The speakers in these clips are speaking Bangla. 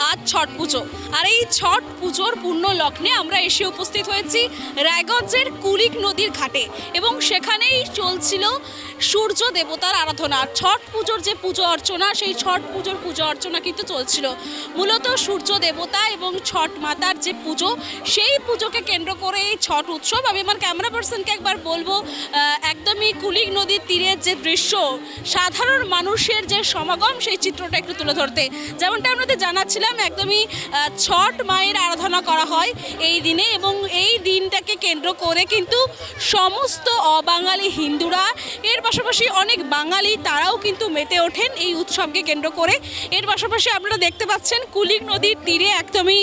আজ ছট পুজো। আর এই ছট পুজোর পূর্ণ লগ্নে আমরা এসে উপস্থিত হয়েছি রায়গঞ্জের কুলিক নদীর ঘাটে এবং সেখানেই চলছিল সূর্য দেবতার আরাধনা। ছট পুজোর যে পুজো অর্চনা, সেই ছট পুজোর পুজো অর্চনা কিন্তু চলছিল। মূলত সূর্য দেবতা এবং ছট মাতার যে পুজো, সেই পুজোকে কেন্দ্র করে এই ছট উৎসব। আমি আমার ক্যামেরা পার্সনকে একবার বলবো একদমই কুলিক নদীর তীরের যে দৃশ্য, সাধারণ মানুষের যে সমাগম, সেই চিত্রটা একটু তুলে ধরতে। যেমনটা আপনাদের জানাচ্ছিলাম, একদমই ছট মায়ের আরাধনা করা হয় এই দিনে এবং এই দিনটাকে কেন্দ্র করে কিন্তু সমস্ত অবাঙালি হিন্দুরা, এর পাশাপাশি অনেক বাঙালি, তারাও কিন্তু মেতে ওঠেন এই উৎসবকে কেন্দ্র করে। এর পাশাপাশি আপনারা দেখতে পাচ্ছেন কুলিক নদীর তীরে একদমই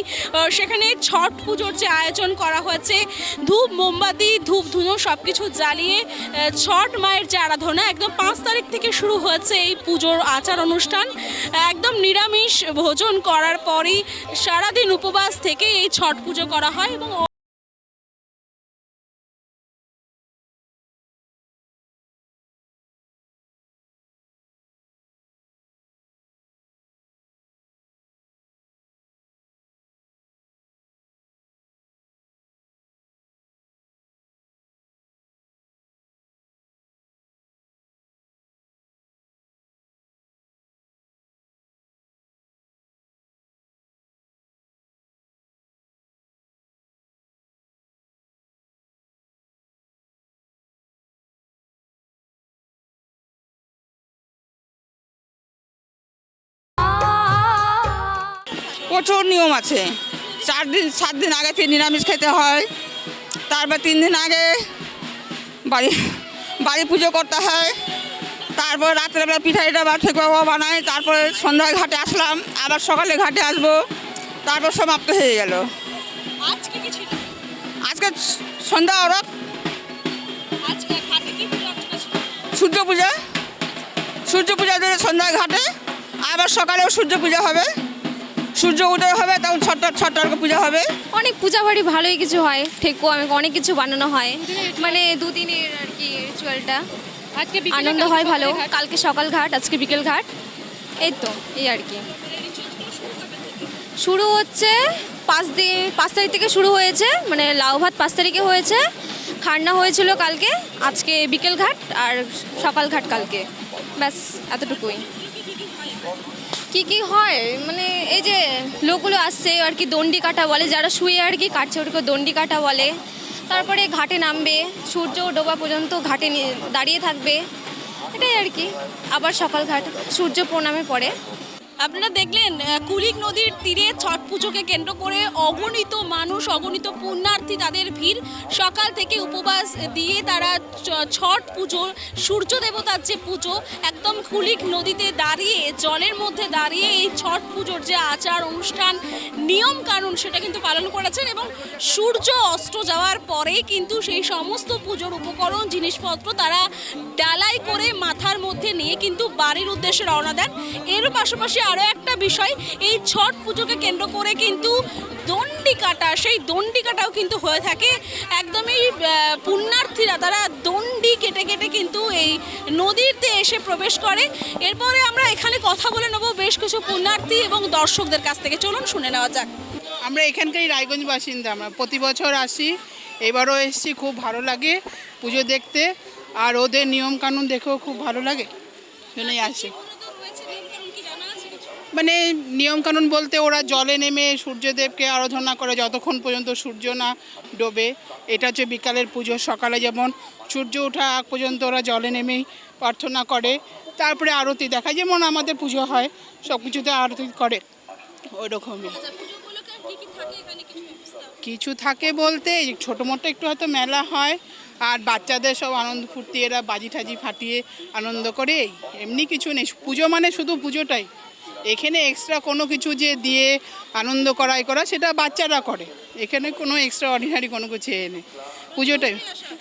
সেখানে ছট পুজোর যে আয়োজন করা হয়েছে, ধূপ মোমবাতি ধূপ ধুনো সব কিছু জ্বালিয়ে ছট মায়ের যে আরাধনা, একদম 5 তারিখ থেকে শুরু হয়েছে এই পুজোর আচার অনুষ্ঠান। একদম নিরামিষ ভোজন করার পরই সারাদিন উপবাস থেকে এই ছট পুজো করা হয় এবং প্রচুর নিয়ম আছে। 7 দিন আগে থেকে নিরামিষ খেতে হয়, তারপর 3 দিন আগে বাড়ি বাড়ি পুজো করতে হয়, তারপর রাত্রেবেলা পিঠাইটা বা ঠেকুয়া বানাই, তারপরে সন্ধ্যায় ঘাটে আসলাম, আবার সকালে ঘাটে আসবো, তারপর সমাপ্ত হয়ে গেল। আজকে কি ছিল? আজকে সন্ধ্যা ওরক, আজকে ঘাটে কি পুজো অর্চনা ছিল? সূর্য পূজা দিয়ে সন্ধ্যায় ঘাটে, আবার সকালেও সূর্য পূজা হবে, সূর্য উদয় হবে, তখন ছটার পূজা হবে। অনেক পূজা বাড়ি ভালোই কিছু হয়, ঠেকুয়া অনেক কিছু বানানো হয়, মানে 2 দিনের আর কি রিচুয়ালটা। আজকে আনন্দ হয় ভালো। কালকে সকাল ঘাট, আজকে বিকেল ঘাট, এই তো এই আর কি। শুরু হচ্ছে 5 তারিখ থেকে শুরু হয়েছে, মানে লাউ ভাত 5 তারিখে হয়েছে, খান্না হয়েছিল কালকে, আজকে বিকেল ঘাট আর সকাল ঘাট কালকে, ব্যাস এতটুকুই। কি কি হয় মানে এই যে লোকগুলো আসছে আর কি, দণ্ডি কাটা বলে, যারা শুয়ে আর কি কাটছে ওটাকে দণ্ডি কাটা বলে। তারপরে ঘাটে নামবে, সূর্য ডোবা পর্যন্ত ঘাটে দাঁড়িয়ে থাকবে, এটাই আর কি। আবার সকাল ঘাট, সূর্য প্রণামে পড়ে। আপনারা দেখলেন কুলিক নদীর তীরে ছট পুজোকে কেন্দ্র করে অগণিত মানুষ, অগণিত পুণ্যার্থী, তাদের ভিড়। সকাল থেকে উপবাস দিয়ে তারা ছট পুজো, সূর্য দেবতার যে পুজো, একদম কুলিক নদীতে দাঁড়িয়ে, জলের মধ্যে দাঁড়িয়ে এই ছট পুজোর যে আচার অনুষ্ঠান, নিয়ম কানুন, সেটা কিন্তু পালন করেছেন। এবং সূর্য অস্ত যাওয়ার পরেই কিন্তু সেই সমস্ত পুজোর উপকরণ, জিনিসপত্র তারা ডালাই করে মাথার মধ্যে নিয়ে কিন্তু বাড়ির উদ্দেশ্যে রওনা দেন। এর পাশাপাশি আরও একটা বিষয়, এই ছট পুজোকে কেন্দ্র করে কিন্তু দণ্ডি কাটা, সেই দণ্ডি কাটাও কিন্তু হয়ে থাকে। একদমই পুণ্যার্থীরা তারা দণ্ডি কেটে কেটে কিন্তু এই নদীতে এসে প্রবেশ করে। এরপরে আমরা এখানে কথা বলে নেব বেশ কিছু পুণ্যার্থী এবং দর্শকদের কাছ থেকে। চলুন শুনে নেওয়া যাক। আমরা এখানকারই রায়গঞ্জ বাসিন্দা, আমরা প্রতি বছর আসি, এবারও এসেছি, খুব ভালো লাগে পুজো দেখতে, আর ওদের নিয়মকানুন দেখেও খুব ভালো লাগে, জন্যই আসি। মানে নিয়মকানুন বলতে ওরা জলে নেমে সূর্যদেবকে আরাধনা করে যতক্ষণ পর্যন্ত সূর্য না ডোবে। এটা হচ্ছে বিকালের পুজো। সকালে যেমন সূর্য ওঠা আগ পর্যন্ত ওরা জলে নেমেই প্রার্থনা করে, তারপরে আরতি দেখায়, যেমন আমাদের পুজো হয় সব কিছুতে আরতি করে, ওই রকমই। কিছু থাকে বলতে ছোটো মোটো একটু হয়তো মেলা হয়, আর বাচ্চাদের সব আনন্দ ফুর্তি, এরা বাজি ঠাজি ফাটিয়ে আনন্দ করে, এমনি কিছু নেই। পুজো মানে শুধু পুজোটাই, এখানে এক্সট্রা কোনো কিছু যে দিয়ে আনন্দ করা সেটা বাচ্চারা করে, এখানে কোনো এক্সট্রা অর্ডিনারি কোনো কিছু নেই পুজোটাই।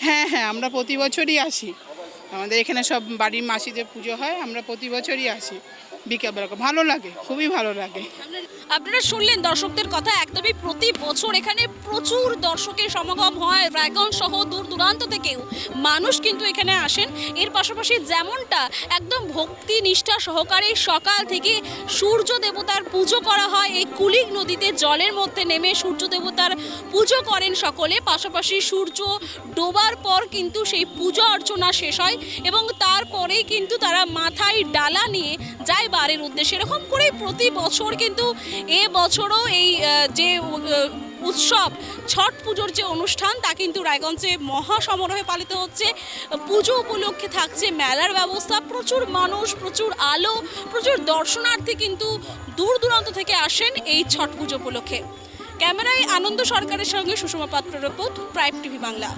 হ্যাঁ, আমরা প্রতি বছরই আসি, আমাদের এখানে সব বাড়ির মাসিদের পুজো হয়, আমরা প্রতি বছরই আসি। বিকেলবেলা ভালো লাগে, খুবই ভালো লাগে। আপনারা শুনলেন দর্শকদের কথা, একদমই প্রতি বছর এখানে প্রচুর দর্শকের সমাগম হয়, রায়গঞ্জ সহ দূর দূরান্ত থেকেও মানুষ কিন্তু এখানে আসেন। এর পাশাপাশি যেমনটা একদম ভক্তি নিষ্ঠা সহকারে সকাল থেকে সূর্য দেবতার পুজো করা হয়, এই কুলিক নদীতে জলের মধ্যে নেমে সূর্য দেবতার পুজো করেন সকলে, পাশাপাশি সূর্য ডোবার পর কিন্তু সেই পূজা অর্চনা শেষ হয় এবং তারপরেই কিন্তু তারা মাথায় ডালা নিয়ে যায় বাড়ির উদ্দেশ্যে। এরকম করেই প্রতি বছর কিন্তু এ বছরও এই যে উৎসব ছট পুজোর যে অনুষ্ঠান তা কিন্তু রায়গঞ্জে মহা সমারোহে পালিত হচ্ছে। পুজো উপলক্ষে থাকছে মেলার ব্যবস্থা, প্রচুর মানুষ, প্রচুর আলো, প্রচুর দর্শনার্থী কিন্তু দূর দূরান্ত থেকে আসেন এই ছট পুজো উপলক্ষে। ক্যামেরায় আনন্দ সরকারের সঙ্গে সুষমা পাত্র রিপোর্ট, প্রাইম টিভি বাংলা।